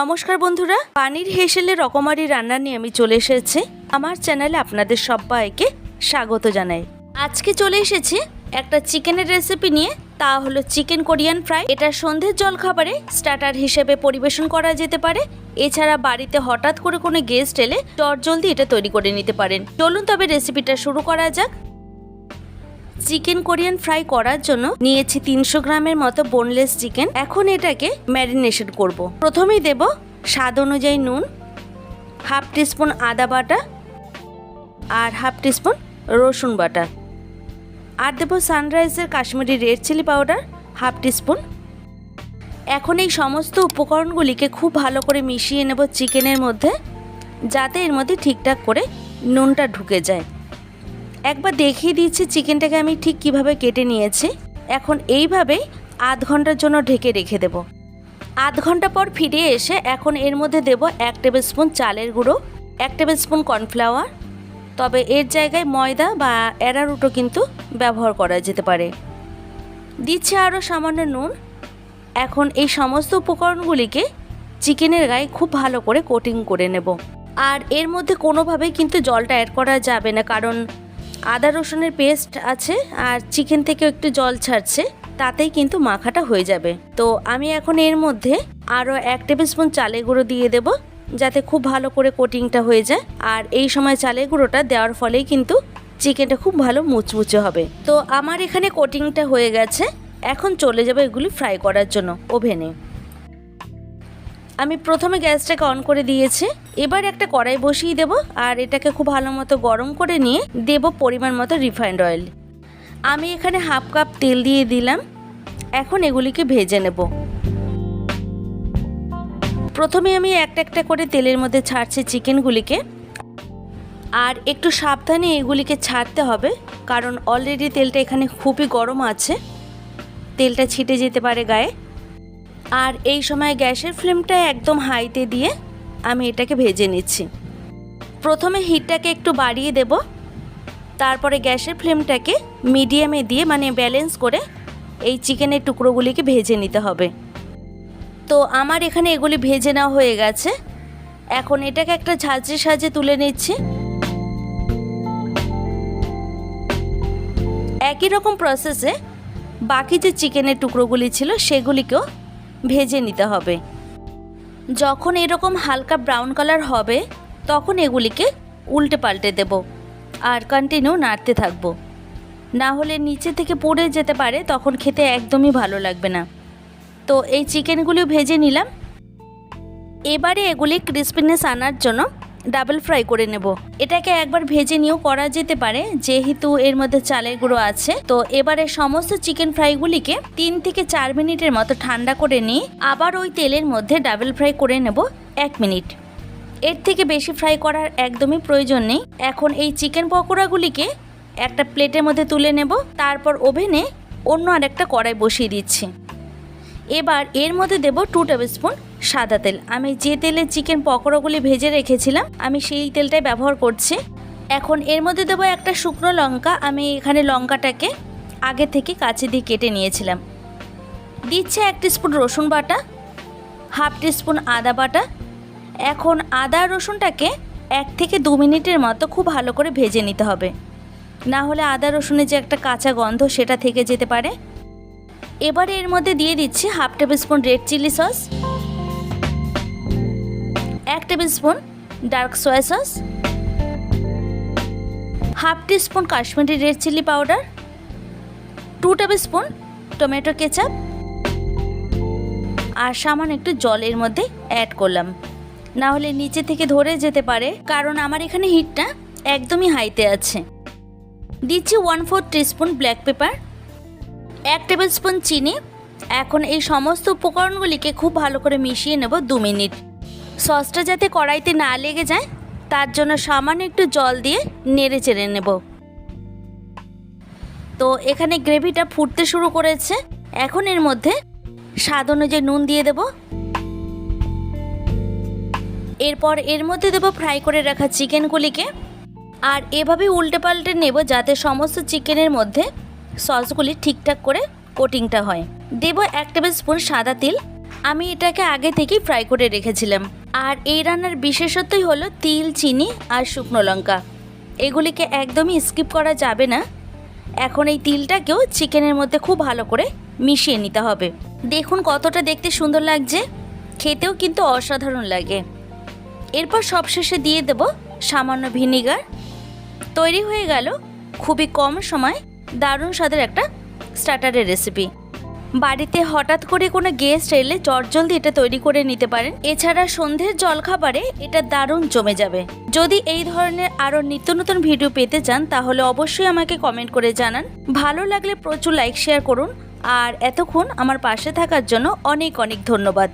নমস্কার বন্ধুরা, BanirHeselের রকমারি রান্না নিয়ে আমি চলে এসেছি। আমার চ্যানেলে আপনাদের সবাইকে স্বাগত জানাই। আজকে চলে এসেছি একটা চিকেনের রেসিপি নিয়ে, তা হলো চিকেন কোরিয়ান ফ্রাই। এটা সন্ধ্যের জলখাবারে স্টার্টার হিসেবে পরিবেশন করা যেতে পারে। এছাড়া বাড়িতে হঠাৎ করে কোনো গেস্ট এলে চটজলদি এটা তৈরি করে নিতে পারেন। চলুন তবে রেসিপিটা শুরু করা যাক। চিকেন কোরিয়ান ফ্রাই করার জন্য নিয়েছি 300 গ্রামের মতো বোনলেস চিকেন। এখন এটাকে ম্যারিনেশন করব। প্রথমেই দেব স্বাদ অনুযায়ী নুন, হাফ টিস্পুন আদা বাটা আর হাফ টিস্পুন রসুন বাটা, আর দেব সানরাইজের Kashmiri red chilli powder half teaspoon. এখন এই সমস্ত উপকরণগুলিকে খুব ভালো করে মিশিয়ে নেব চিকেনের মধ্যে, যাতে এর মধ্যে ঠিকঠাক করে নুনটা ঢুকে যায়। একবার দেখিয়ে দিচ্ছি চিকেনটাকে আমি ঠিক কিভাবে কেটে নিয়েছি। এখন এইভাবেই আধ ঘন্টার জন্য ঢেকে রেখে দেব। আধ ঘন্টা পর ফিরে এসে এখন এর মধ্যে দেব 1 টেবিল স্পুন চালের গুঁড়ো, 1 টেবিল স্পুন কর্নফ্লাওয়ার, তবে এর জায়গায় ময়দা বা অ্যারারুটও কিন্তু ব্যবহার করা যেতে পারে। দিচ্ছি আরও সামান্য নুন। এখন এই সমস্ত উপকরণগুলিকে চিকেনের গায়ে খুব ভালো করে কোটিং করে নেব। আর এর মধ্যে কোনোভাবেই কিন্তু জলটা অ্যাড করা যাবে না, কারণ আদা রসুনের পেস্ট আছে আর চিকেন থেকে একটু জল ছাড়ছে, তাতেই কিন্তু মাখাটা হয়ে যাবে। তো আমি এখন এর মধ্যে আরও 1 টেবিল স্পুন চালের গুঁড়ো দিয়ে দেব, যাতে খুব ভালো করে কোটিংটা হয়ে যায়। আর এই সময় চালের গুঁড়োটা দেওয়ার ফলেই কিন্তু চিকেনটা খুব ভালো মুচমুচে হবে। তো আমার এখানে কোটিংটা হয়ে গেছে। এখন চলে যাবে এগুলি ফ্রাই করার জন্য ওভেনে। আমি প্রথমে গ্যাসটাকে অন করে দিয়েছি। এবার একটা কড়াই বসিয়ে দেব আর এটাকে খুব ভালো মতো গরম করে নিয়ে দেব পরিমাণ মতো রিফাইন্ড অয়েল। আমি এখানে হাফ কাপ তেল দিয়ে দিলাম। এখন এগুলিকে ভেজে নেব। প্রথমে আমি একটা একটা করে তেলের মধ্যে ছাড়ছি চিকেনগুলিকে, আর একটু সাবধানে এগুলিকে ছাড়তে হবে, কারণ অলরেডি তেলটা এখানে খুবই গরম আছে, তেলটা ছিটে যেতে পারে গায়ে। আর এই সময় গ্যাসের ফ্লেমটা একদম হাইতে দিয়ে আমি এটাকে ভেজে নিচ্ছি। প্রথমে হিটটাকে একটু বাড়িয়ে দেব, তারপরে গ্যাসের ফ্লেমটাকে মিডিয়ামে দিয়ে মানে ব্যালেন্স করে এই চিকেনের টুকরোগুলিকে ভেজে নিতে হবে। তো আমার এখানে এগুলি ভেজে নেওয়া হয়ে গেছে। এখন এটাকে একটা ঝাঁঝরির সাহায্যে তুলে নিচ্ছি। একই রকম প্রসেসে বাকি যে চিকেনের টুকরোগুলি ছিল সেগুলিকেও ভেজে নিতে হবে। যখন এরকম হালকা ব্রাউন কালার হবে তখন এগুলিকে উল্টে পাল্টে দেব আর কন্টিনিউ নাড়তে থাকব, না হলে নিচে থেকে পুড়ে যেতে পারে, তখন খেতে একদমই ভালো লাগবে না। তো এই চিকেনগুলিও ভেজে নিলাম। এবারে এগুলি ক্রিস্পিনেস আনার জন্য ডাবল ফ্রাই করে নেব। এটাকে একবার ভেজে নিয়েও করা যেতে পারে, যেহেতু এর মধ্যে চালের গুঁড়ো আছে। তো এবারে সমস্ত চিকেন ফ্রাইগুলিকে 3 থেকে 4 মিনিটের মতো ঠান্ডা করে নিয়ে আবার ওই তেলের মধ্যে ডাবল ফ্রাই করে নেব 1 মিনিট। এর থেকে বেশি ফ্রাই করার একদমই প্রয়োজন নেই। এখন এই চিকেন পকোড়াগুলিকে একটা প্লেটের মধ্যে তুলে নেব, তারপর ওভেনে অন্য আরেকটা কড়াই বসিয়ে দিচ্ছি। এবার এর মধ্যে দেব 2 টেবিল স্পুন সাদা তেল। আমি যে তেলে চিকেন পকোড়াগুলি ভেজে রেখেছিলাম আমি সেই তেলটাই ব্যবহার করছি। এখন এর মধ্যে দেব একটা শুকনো লঙ্কা। আমি এখানে লঙ্কাটাকে আগে থেকে কাঁচি দিয়ে কেটে নিয়েছিলাম। দিচ্ছে 1 টিস্পুন রসুন বাটা, হাফ টিস্পুন আদা বাটা। এখন আদা রসুনটাকে 1 থেকে 2 মিনিটের মতো খুব ভালো করে ভেজে নিতে হবে, না হলে আদা রসুনের যে একটা কাঁচা গন্ধ সেটা থেকে যেতে পারে। এবারে এর মধ্যে দিয়ে দিচ্ছি half tablespoon red chilli sauce, 1 tablespoon dark soya sauce, half teaspoon Kashmiri red chilli powder, 2 tablespoon tomato ketchup, আর সামান্য একটু জলের মধ্যে অ্যাড করলাম, না হলে নিচে থেকে ধরে যেতে পারে, কারণ আমার এখানে হিটটা একদমই হাইতে আছে। দিচ্ছি 1/4 teaspoon black pepper, 1 table spoon চিনি। এখন এই সমস্ত উপকরণগুলিকে খুব ভালো করে মিশিয়ে নেব 2 মিনিট। সসটা যাতে কড়াইতে না লেগে যায় তার জন্য সামান্য একটু জল দিয়ে নেড়ে চেড়ে নেব। তো এখানে গ্রেভিটা ফুটতে শুরু করেছে। এখন এর মধ্যে স্বাদ অনুযায়ী নুন দিয়ে দেব। এরপর এর মধ্যে দেব ফ্রাই করে রাখা চিকেনগুলিকে, আর এভাবে উল্টে পাল্টে নেব যাতে সমস্ত চিকেনের মধ্যে সসগুলি ঠিকঠাক করে কোটিংটা হয়। দেব 1 টেবিল স্পুন সাদা তেল, আমি এটাকে আগে থেকেই ফ্রাই করে রেখেছিলাম। আর এই রান্নার বিশেষত্বই হলো তিল, চিনি আর শুকনো লঙ্কা। এগুলিকে একদমই স্কিপ করা যাবে না। এখন এই তিলটাকেও চিকেনের মধ্যে খুব ভালো করে মিশিয়ে নিতে হবে। দেখুন কতটা দেখতে সুন্দর লাগছে, খেতেও কিন্তু অসাধারণ লাগে। এরপর সবশেষে দিয়ে দেব সামান্য ভিনিগার। তৈরি হয়ে গেল খুবই কম সময় দারুণ স্বাদের একটা স্টার্টারের রেসিপি। বাড়িতে হঠাৎ করে কোনো গেস্ট এলে চটজলদি এটা তৈরি করে নিতে পারেন। এছাড়া সন্ধ্যের জলখাবারে এটা দারুণ জমে যাবে। যদি এই ধরনের আরও নিত্য নতুন ভিডিও পেতে চান তাহলে অবশ্যই আমাকে কমেন্ট করে জানান। ভালো লাগলে প্রচুর লাইক শেয়ার করুন। আর এতক্ষণ আমার পাশে থাকার জন্য অনেক অনেক ধন্যবাদ।